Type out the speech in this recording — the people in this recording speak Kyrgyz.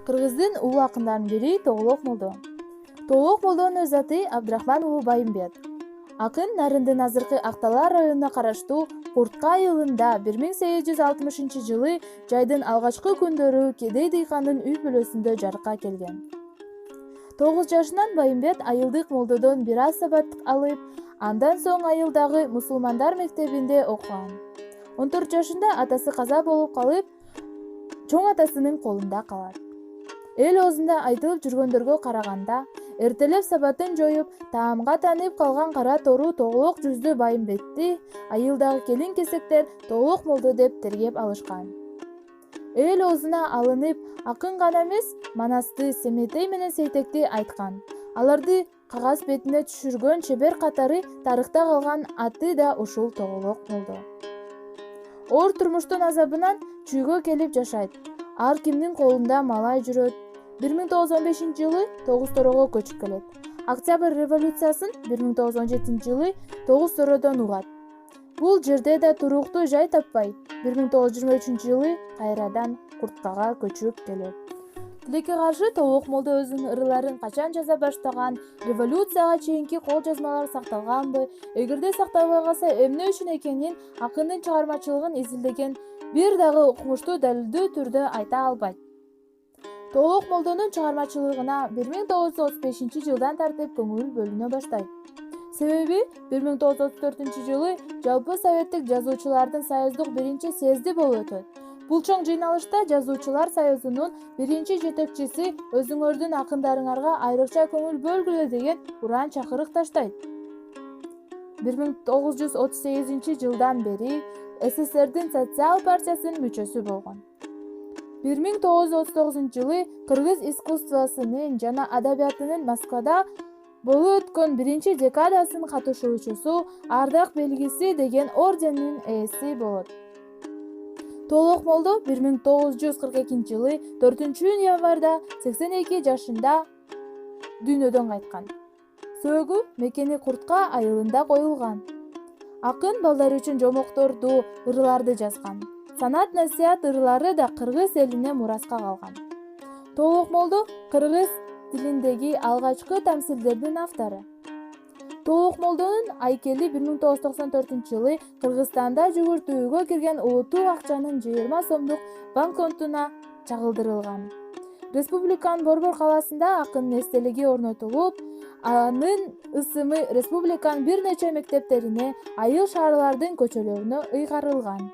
Кыргыздын улуу акындарынын бири Тоголок молдо. Тоголок молдонун өз аты Абдрахман уулу Байымбет. Акын Нарындын азыркы Актала районуна караштуу Куртка айылында 1860-жылы жайдын алгачкы күндөрү кедей дыйкандын үй бүлөсүндө жарыкка келген. 9 жашынан Байымбет айылдык молдодон бир аз сабат алып, андан соң айылдагы мусулмандар мектебинде окуган. 14 жашында атасы каза болуп калып, чоң атасынын колунда калат. Эл оозунда айтылып жүргөндөргө караганда, эртелеп сабатын жоюп, таамга таанып калган кара тору Тоголок жүздүү Байымбетти айылдагы келин-кесектер Тоголок молдо деп тергеп алышкан. Эл оозуна алынып, акын гана эмес, Манасты, Семетей менен Сейтекти айткан. Аларды кагаз бетине түшүргөн чебер катары тарыхта калган аты да ушул Тоголок молдо. Оор турмуштун азабынан чүйгө келип жашайт. Ар кимдин колунда малай жүрөт. 1915-жылы Тогуз Торого көчүп келет. Октябрь революциясын 1917-жылы Тогуз Тородон угат. Бул жерде да туруктуу жай таппай, 1923-жылы кайрадан Курткага көчүп келет. Тилекке каршы Тоголок молдо өзүнүн ырыларын качан жаза баштаган, революцияга чейинки кол жазмалар сакталганбы, эгерде сакталбай калса эмне үчүн экенин акындын чыгармачылыгын изилдеген бир дагы окумуштуу далилдүү түрдө айта албайт. Тоголок молдонун чыгармачылыгына 1935-жылдан тартып көңүл бөлүнө баштайт. Себеби 1934-жылы жалпы советтик жазуучулардын союздук биринчи съезди болуп өтөт. Бул чоң жыйналышта жазуучулар союзунун биринчи жетекчиси өзүңөрдүн акындарыңарга айрыкча көңүл бөлгүлө деген уран чакырык таштайт. 1938-жылдан бери СССРдин социал партиясынын мүчөсү болгон. 1939-жылы кыргыз искусствосунун жана адабиятынын Москвада болуп өткөн биринчи декадасынын катышуучусу, ардак белгиси деген орденинин ээси болот. Тоголок молдо 1942-жылы 4-январда 82 жашында дүйнөдөн кайткан. Сөөгү мекени Куртка айылында коюлган. Акын балдар үчүн жомокторду, ырларды жазган. Санат-насият ырлары да кыргыз элине мураска калган. Тоголок молдо кыргыз тилиндеги алгачкы тамсилдердин автору. Тоголок молдонун айкели 1994-жылы Кыргызстанда жүгүртүүгө кирген улуттук акчанын 20 сомдук банкнотуна чагылдырылган. Республиканын Борбор калаасында акындын эстелиги орнотулуп, анын ысымы республиканын бир нече мектептерине, айыл шаарлардын көчөлөрүнө ыйгарылган.